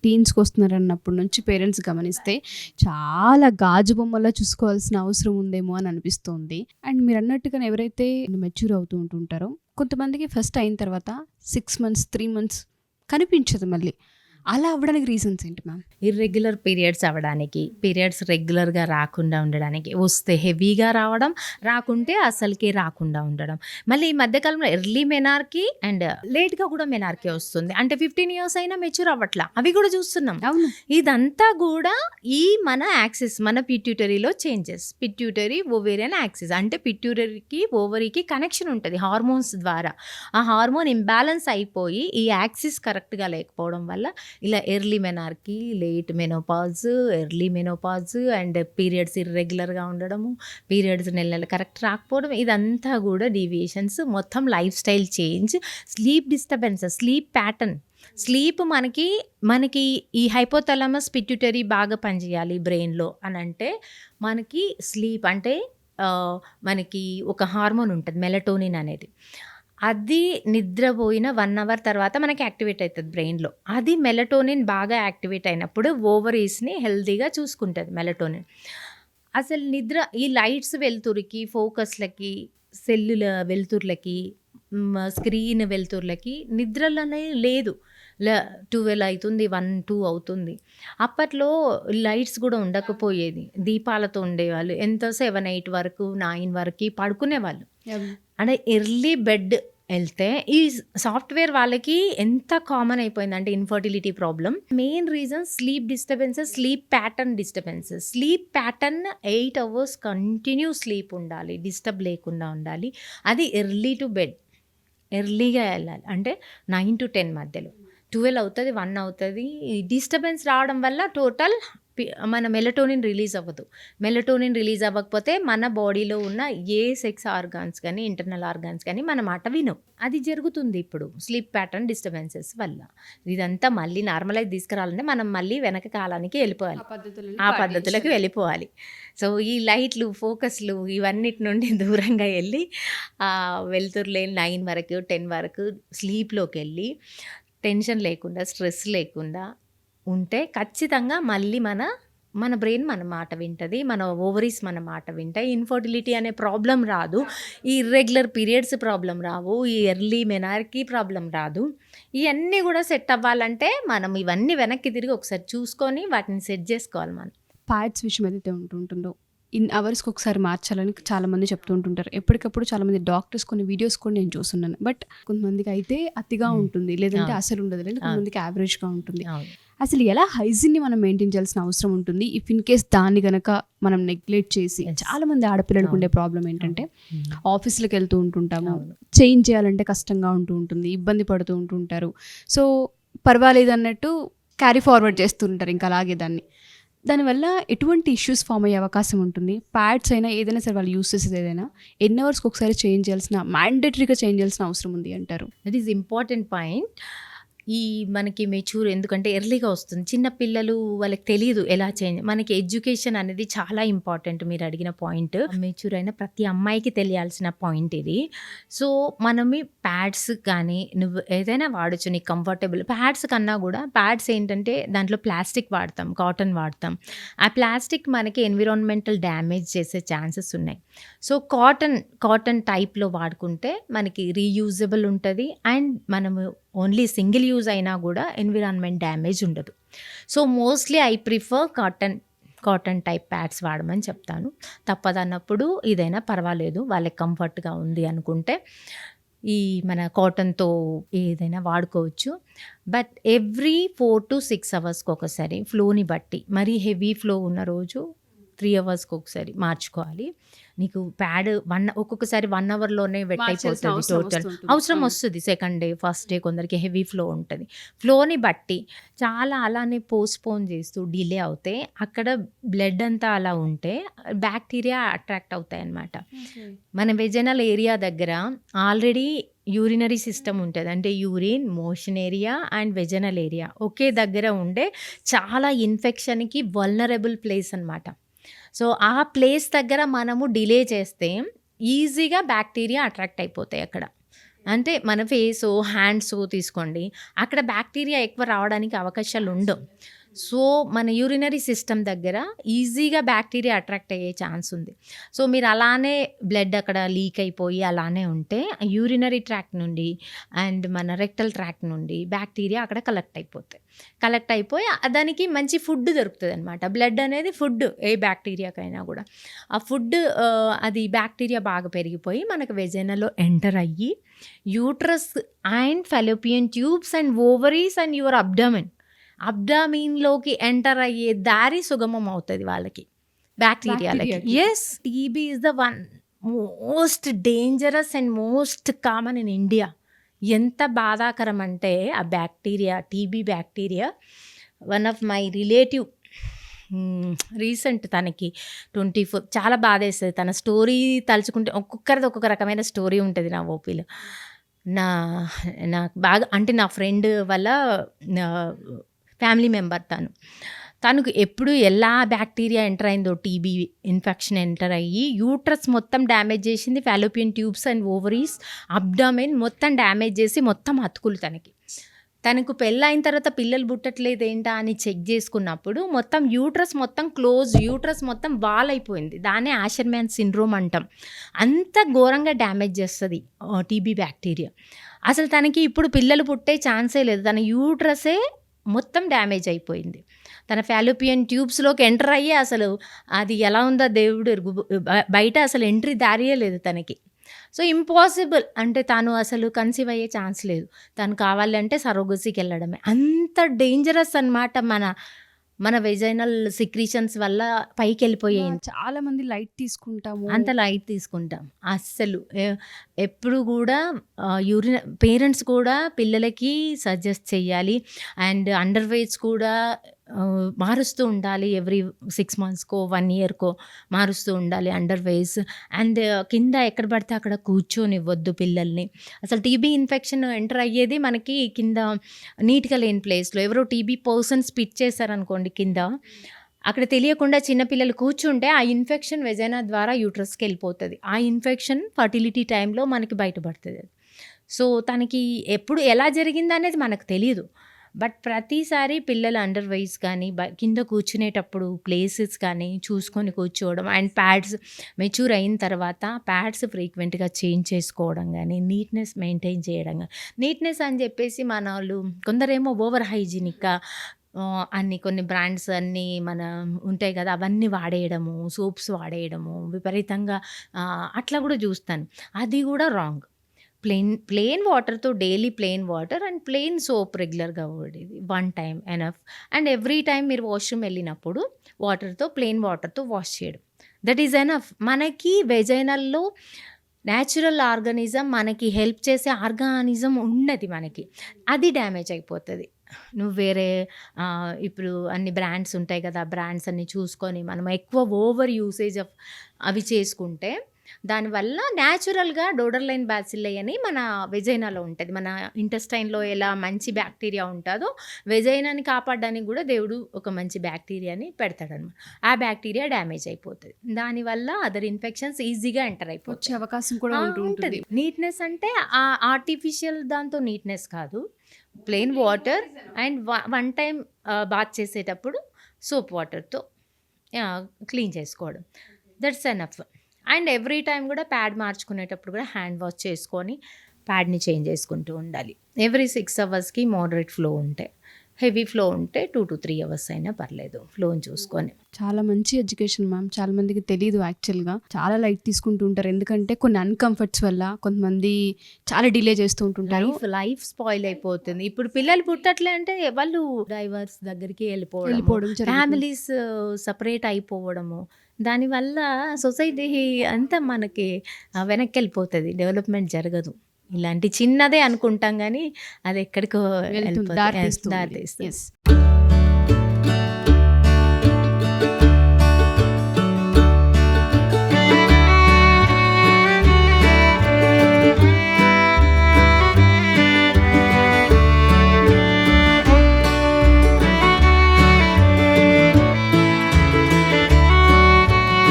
టీన్స్‌కి వస్తున్నారన్నప్పటి నుంచి పేరెంట్స్ గమనిస్తే చాలా గాజు బొమ్మలా చూసుకోవాల్సిన అవసరం ఉందేమో అని అనిపిస్తోంది. అండ్ మీరన్నట్టుగానే ఎవరైతే మెచ్యూర్ అవుతూ ఉంటుంటారో కొంతమందికి ఫస్ట్ అయిన తర్వాత 6 మంత్స్, 3 మంత్స్ కనిపించదు మళ్ళీ. అలా అవ్వడానికి రీజన్స్ ఏంటి మ్యామ్? ఇర్రెగ్యులర్ పీరియడ్స్ అవ్వడానికి, పీరియడ్స్ రెగ్యులర్‌గా రాకుండా ఉండడానికి, వస్తే హెవీగా రావడం, రాకుంటే అసలుకే రాకుండా ఉండడం. మళ్ళీ ఈ మధ్య కాలంలో ఎర్లీ మెనార్కీ అండ్ లేట్‌గా కూడా మెనార్కీ వస్తుంది. అంటే 15 ఇయర్స్ అయినా మెచ్యూర్ అవ్వట్ల. అవి కూడా చూస్తున్నాం. అవును. ఇదంతా కూడా ఈ మన యాక్సిస్, మన పిట్యూటరీలో చేంజెస్. పిట్యూటరీ ఓవేరియన్ యాక్సిస్ అంటే పిట్యూటరీకి ఓవరీకి కనెక్షన్ ఉంటుంది హార్మోన్స్ ద్వారా. ఆ హార్మోన్ ఇంబ్యాలెన్స్ అయిపోయి ఈ యాక్సిస్ కరెక్ట్‌గా లేకపోవడం వల్ల ఇలా early menarche, late menopause, early menopause and periods ఇర్రెగ్యులర్గా ఉండడము, పీరియడ్స్ నెల కరెక్ట్ రాకపోవడం, ఇదంతా కూడా డీవియేషన్స్. మొత్తం lifestyle change, sleep disturbances, sleep pattern. Sleep మనకి ఈ హైపోథాలమస్ పిట్యూటరీ బాగా పనిచేయాలి బ్రెయిన్లో అని అంటే మనకి స్లీప్ అంటే మనకి ఒక హార్మోన్ ఉంటుంది మెలటోనిన్ అనేది. అది నిద్రపోయిన 1 అవర్ తర్వాత మనకి యాక్టివేట్ అవుతుంది బ్రెయిన్లో. అది మెలటోనిన్ బాగా యాక్టివేట్ అయినప్పుడు ఓవరీస్ని హెల్తీగా చూసుకుంటుంది మెలటోనిన్. అసలు నిద్ర ఈ లైట్స్ వెలుతురికి, ఫోకస్లకి, సెల్లుల వెలుతుర్లకి, స్క్రీన్ వెలుతుర్లకి నిద్రలనే లేదు. 12 అవుతుంది, 1, 2 అవుతుంది. అప్పట్లో లైట్స్ కూడా ఉండకపోయేది, దీపాలతో ఉండేవాళ్ళు. ఎంత 7, 8 వరకు, 9 వరకు పడుకునేవాళ్ళు. అంటే ఎర్లీ బెడ్ వెళ్తే ఈ సాఫ్ట్వేర్ వాళ్ళకి ఎంత కామన్ అయిపోయిందంటే infertility problem. Main reason sleep disturbances, sleep pattern disturbances. Sleep pattern 8 hours continue sleep ఉండాలి, డిస్టర్బ్ లేకుండా ఉండాలి. అది ఎర్లీ టు బెడ్, ఎర్లీగా వెళ్ళాలి. అంటే 9 to 10 మధ్యలో. 12 అవుతుంది, 1 అవుతుంది. డిస్టర్బెన్స్ రావడం వల్ల టోటల్ మన మెలటోనిన్ రిలీజ్ అవ్వదు. మెలటోనిన్ రిలీజ్ అవ్వకపోతే మన బాడీలో ఉన్న ఏ సెక్స్ ఆర్గాన్స్ కానీ, ఇంటర్నల్ ఆర్గాన్స్ కానీ మన మాట వినవు. అది జరుగుతుంది ఇప్పుడు స్లీప్ ప్యాటర్న్ డిస్టర్బెన్సెస్ వల్ల. ఇదంతా మళ్ళీ నార్మలైజ్ తీసుకురావాలంటే మనం మళ్ళీ వెనక కాలానికి వెళ్ళిపోవాలి, ఆ పద్ధతులకు వెళ్ళిపోవాలి. సో ఈ లైట్లు, ఫోకస్లు ఇవన్నిటి నుండి దూరంగా వెళ్ళి వెలుతురులే 9 వరకు, 10 వరకు స్లీప్లోకి వెళ్ళి టెన్షన్ లేకుండా, స్ట్రెస్ లేకుండా ఉంటే ఖచ్చితంగా మళ్ళీ మన బ్రెయిన్ మన మాట వింటుంది, మన ఓవరీస్ మన మాట వింటాయి. ఇన్ఫర్టిలిటీ అనే ప్రాబ్లం రాదు, ఈ ఇర్రెగ్యులర్ పీరియడ్స్ ప్రాబ్లం రావు, ఈ ఎర్లీ మెనార్కీ ప్రాబ్లం రాదు. ఇవన్నీ కూడా సెట్ అవ్వాలంటే మనం ఇవన్నీ వెనక్కి తిరిగి ఒకసారి చూసుకొని వాటిని సెట్ చేసుకోవాలి. మనం ప్యాడ్స్ విషయం ఏదైతే ఉంటుందో ఇన్ అవర్స్కి ఒకసారి మార్చాలని చాలామంది చెప్తూ ఉంటుంటారు. ఎప్పటికప్పుడు చాలామంది డాక్టర్స్ కొన్ని వీడియోస్ కూడా నేను చూస్తున్నాను. బట్ కొంతమందికి అయితే అతిగా ఉంటుంది, లేదంటే అసలు ఉండదు, లేదంటే కొంతమందికి యావరేజ్గా ఉంటుంది. అసలు ఎలా హైజీన్ని మనం మెయింటైన్ చేయాల్సిన అవసరం ఉంటుంది ఇఫ్ ఇన్ కేస్ దాన్ని గనక మనం నెగ్లెక్ట్ చేసి? చాలామంది ఆడపిల్లలకు ఉండే ప్రాబ్లం ఏంటంటే ఆఫీస్లకు వెళ్తూ ఉంటుంటాము, చేంజ్ చేయాలంటే కష్టంగా ఉంటుంది, ఇబ్బంది పడుతూ ఉంటుంటారు. సో పర్వాలేదు అన్నట్టు క్యారీ ఫార్వర్డ్ చేస్తుంటారు ఇంకా అలాగే దానివల్ల ఎటువంటి ఇష్యూస్ ఫామ్ అయ్యే అవకాశం ఉంటుంది? ప్యాడ్స్ అయినా ఏదైనా సరే వాళ్ళు యూస్ చేసేది ఏదైనా ఎన్ని అవర్స్కి ఒకసారి చేంజ్ చేయాల్సిన, మ్యాండేటరీగా చేంజ్ చేయాల్సిన అవసరం ఉంది అంటారు? That is important point. ఈ మనకి మెచ్యూర్ ఎందుకంటే ఎర్లీగా వస్తుంది, చిన్న పిల్లలు వాళ్ళకి తెలియదు ఎలా చేంజ్. మనకి ఎడ్యుకేషన్ అనేది చాలా ఇంపార్టెంట్. మీరు అడిగిన పాయింట్ మెచ్యూర్ అయిన ప్రతి అమ్మాయికి తెలియాల్సిన పాయింట్ ఇది. సో మనం ప్యాడ్స్ కానీ నువ్వు ఏదైనా వాడచ్చు, నీకు కంఫర్టబుల్. ప్యాడ్స్ కన్నా కూడా ప్యాడ్స్ ఏంటంటే దాంట్లో ప్లాస్టిక్ వాడతాం, కాటన్ వాడతాం. ఆ ప్లాస్టిక్ మనకి ఎన్విరాన్మెంటల్ డ్యామేజ్ చేసే ఛాన్సెస్ ఉన్నాయి. సో కాటన్ టైప్లో వాడుకుంటే మనకి రీయూజబుల్ ఉంటుంది అండ్ మనము ఓన్లీ సింగిల్ యూజ్ అయినా కూడా ఎన్విరాన్మెంట్ డ్యామేజ్ ఉండదు. So mostly I prefer cotton type pads వాడమని చెప్తాను. తప్పదన్నప్పుడు ఇదైనా పర్వాలేదు, వాళ్ళకి కంఫర్ట్గా ఉంది అనుకుంటే ఈ మన కాటన్తో ఏదైనా వాడుకోవచ్చు. బట్ ఎవ్రీ 4 to 6 అవర్స్కి ఒకసారి ఫ్లోని బట్టి, మరీ హెవీ ఫ్లో ఉన్న రోజు 3 అవర్స్కి ఒకసారి మార్చుకోవాలి. నీకు ప్యాడ్ ఒక్కొక్కసారి 1 అవర్లోనే వెట్ అయిపోతుంది, టోటల్ అవసరం వస్తుంది. సెకండ్ డే, ఫస్ట్ డే కొందరికి హెవీ ఫ్లో ఉంటుంది. ఫ్లోని బట్టి చాలా అలానే పోస్ట్పోన్ చేస్తూ డిలే అవుతే అక్కడ బ్లడ్ అంతా అలా ఉంటే బ్యాక్టీరియా అట్రాక్ట్ అవుతాయి అన్నమాట. మన వెజనల్ ఏరియా దగ్గర ఆల్రెడీ యూరినరీ సిస్టమ్ ఉంటుంది, అంటే urine, motion area and vaginal area ఒకే దగ్గర ఉండే చాలా ఇన్ఫెక్షన్కి వల్నరబుల్ ప్లేస్ అన్నమాట. సో ఆ ప్లేస్ దగ్గర మనము డిలే చేస్తే ఈజీగా బ్యాక్టీరియా అట్రాక్ట్ అయిపోతాయి అక్కడ. అంటే మన ఫేసు, హ్యాండ్సు తీసుకోండి. అక్కడ బ్యాక్టీరియా ఎక్కువ రావడానికి అవకాశాలు ఉండవు. సో, మన యూరినరీ సిస్టమ్ దగ్గర ఈజీగా బ్యాక్టీరియా అట్రాక్ట్ అయ్యే ఛాన్స్ ఉంది. సో, మీరు అలానే బ్లడ్ అక్కడ లీక్ అయిపోయి అలానే ఉంటే యూరినరీ ట్రాక్ట్ నుండి అండ్ మన రెక్టల్ ట్రాక్ట్ నుండి బ్యాక్టీరియా అక్కడ కలెక్ట్ అయిపోతాయి. కలెక్ట్ అయిపోయి దానికి మంచి ఫుడ్ దొరుకుతదనమాట. బ్లడ్ అనేది ఫుడ్ ఏ బ్యాక్టీరియాకైనా కూడా. ఆ ఫుడ్ అది బ్యాక్టీరియా బాగా పెరిగిపోయి మనకు వెజైనాలో ఎంటర్ అయ్యి uterus and fallopian tubes and ovaries and your అబ్డామిన్‌లోకి ఎంటర్ అయ్యే దారి సుగమం అవుతది వాళ్ళకి, బ్యాక్టీరియాలకి. Yes, TB is the one most dangerous and most common in India. ఎంత బాధాకరం అంటే ఆ bacteria, TB bacteria, one of my relative recent తనకి 24 చాలా బాధేస్తది. తన స్టోరీ తలుచుకుంటే ఒక్కొక్కరిది ఒక్కొక్క రకమైన స్టోరీ ఉంటుంది నా ఓపీలో. నాకు బాగా అంటే నా ఫ్రెండ్ వాళ్ళ ఫ్యామిలీ మెంబర్ తనకు ఎప్పుడు ఎలా బ్యాక్టీరియా ఎంటర్ అయిందో, టీబీ ఇన్ఫెక్షన్ ఎంటర్ అయ్యి యూట్రస్ మొత్తం డ్యామేజ్ చేసింది, Fallopian tubes and ovaries, abdomen మొత్తం డ్యామేజ్ చేసి మొత్తం అతుకులు తనకు పెళ్ళైన తర్వాత పిల్లలు పుట్టట్లేదు ఏంటా అని చెక్ చేసుకున్నప్పుడు మొత్తం యూట్రస్ మొత్తం క్లోజ్, యూట్రస్ మొత్తం వాల్ అయిపోయింది. దాన్నే ఆషర్మ్యాన్ సిండ్రోమ్ అంటాం. అంత ఘోరంగా డ్యామేజ్ చేస్తుంది టీబీ బ్యాక్టీరియా. అసలు తనకి ఇప్పుడు పిల్లలు పుట్టే ఛాన్సే లేదు. తన యూట్రసే మొత్తం డ్యామేజ్ అయిపోయింది. తన ఫాలోపియన్ ట్యూబ్స్లోకి ఎంటర్ అయ్యి అసలు అది ఎలా ఉందో దేవుడు ఎరుగు, బయట అసలు ఎంట్రీ దారియే లేదు తనకి. సో ఇంపాసిబుల్, అంటే తను అసలు కన్సీవ్ అయ్యే ఛాన్స్ లేదు. తను కావాలంటే సరోగసీకి వెళ్ళడమే. అంత డేంజరస్ అనమాట మన వెజైనల్ సిక్రీషన్స్ వల్ల పైకి వెళ్ళిపోయాయి. చాలా మంది లైట్ తీసుకుంటాము, అంత లైట్ తీసుకుంటాం. అస్సలు ఎప్పుడు కూడా పేరెంట్స్ కూడా పిల్లలకి సజెస్ట్ చేయాలి. అండ్ అండర్వేర్స్ కూడా మారుస్తూ ఉండాలి. ఎవ్రీ 6 monthsకో 1 yearకో మారుస్తూ ఉండాలి అండర్వేర్స్. అండ్ కింద ఎక్కడ పడితే అక్కడ కూర్చొనివ్వద్దు పిల్లల్ని. అసలు టీబీ ఇన్ఫెక్షన్ ఎంటర్ అయ్యేది మనకి కింద నీట్గా లేని ప్లేస్లో. ఎవరో టీబీ పర్సన్ స్పిట్ చేశారనుకోండి కింద, అక్కడ తెలియకుండా చిన్నపిల్లలు కూర్చుంటే ఆ ఇన్ఫెక్షన్ వెజైనా ద్వారా యూట్రస్కి వెళ్ళిపోతుంది. ఆ ఇన్ఫెక్షన్ ఫర్టిలిటీ టైంలో మనకి బయటపడుతుంది. సో తనకి ఎప్పుడు ఎలా జరిగింది అనేది మనకు తెలియదు. బట్ ప్రతిసారి పిల్లల అండర్వైజ్ కానీ కింద కూర్చునేటప్పుడు ప్లేసెస్ కానీ చూసుకొని కూర్చోవడం, అండ్ ప్యాడ్స్ మెచ్యూర్ అయిన తర్వాత ప్యాడ్స్ ఫ్రీక్వెంట్గా చేంజ్ చేసుకోవడం కానీ, నీట్నెస్ మెయింటైన్ చేయడం కానీ. నీట్నెస్ అని చెప్పేసి మన వాళ్ళు కొందరేమో ఓవర్ హైజీనిక్గా కొన్ని బ్రాండ్స్ అన్నీ మన ఉంటాయి కదా, అవన్నీ వాడేయడము, సోప్స్ వాడేయడము విపరీతంగా, అట్లా కూడా చూస్తాను. అది కూడా రాంగ్. ప్లెయిన్ వాటర్తో daily plain water and plain soap రెగ్యులర్గా వాడేది, 1 time enough. And every time మీరు వాష్రూమ్ వెళ్ళినప్పుడు ప్లెయిన్ వాటర్తో వాష్ చేయడం, దట్ ఈజ్ ఎనఫ్. మనకి వెజైనల్లో న్యాచురల్ ఆర్గానిజం, మనకి హెల్ప్ చేసే ఆర్గానిజం ఉన్నది మనకి, అది డ్యామేజ్ అయిపోతుంది. నువ్వు వేరే ఇప్పుడు అన్ని బ్రాండ్స్ ఉంటాయి కదా, బ్రాండ్స్ అన్ని చూసుకొని మనం ఎక్కువ ఓవర్ యూసేజ్ ఆఫ్ అవి చేసుకుంటే దానివల్ల న్యాచురల్గా డోడర్లైన్ బ్యాసిల్లై అని మన వెజైనాలో ఉంటుంది. మన ఇంటెస్టైన్లో ఎలా మంచి బ్యాక్టీరియా ఉంటుందో వెజైనాని కాపాడడానికి కూడా దేవుడు ఒక మంచి బ్యాక్టీరియాని పెడతాడనమాట. ఆ బ్యాక్టీరియా డ్యామేజ్ అయిపోతుంది. దానివల్ల అదర్ ఇన్ఫెక్షన్స్ ఈజీగా ఎంటర్ అయిపోవచ్చు, అవకాశం కూడా ఉంటుంది. నీట్నెస్ అంటే ఆర్టిఫిషియల్ దాంతో నీట్నెస్ కాదు, plain water and 1 time bath చేసేటప్పుడు సోప్ వాటర్తో క్లీన్ చేసుకోవడం, that's enough. And every time కూడా ప్యాడ్ మార్చుకునేటప్పుడు కూడా హ్యాండ్ వాష్ చేసుకొని ప్యాడ్ని చేంజ్ చేసుకుంటూ ఉండాలి. ఎవ్రీ 6 hours మోడరేట్ ఫ్లో ఉంటే, హెవీ ఫ్లో ఉంటే 2 to 3 hours అయినా పర్లేదు, ఫ్లోని చూసుకొని. చాలా మంచి ఎడ్యుకేషన్ మ్యామ్. చాలా మందికి తెలియదు యాక్చువల్గా, చాలా లైట్ తీసుకుంటూ ఉంటారు. ఎందుకంటే కొన్ని అన్కంఫర్ట్స్ వల్ల కొంతమంది చాలా డిలే చేస్తూ ఉంటుంటారు. లైఫ్ స్పాయిల్ అయిపోతుంది. ఇప్పుడు పిల్లలు పుట్టట్లే అంటే వాళ్ళు డైవర్స్ దగ్గరికి వెళ్ళిపోవడం, ఫ్యామిలీస్ సపరేట్ అయిపోవడము, దానివల్ల సొసైటీ అంతా మనకి వెనక్కి వెళ్ళిపోతుంది, డెవలప్మెంట్ జరగదు. ఇలాంటి చిన్నదే అనుకుంటాం కానీ అది ఎక్కడికో దారి తీస్తుంది.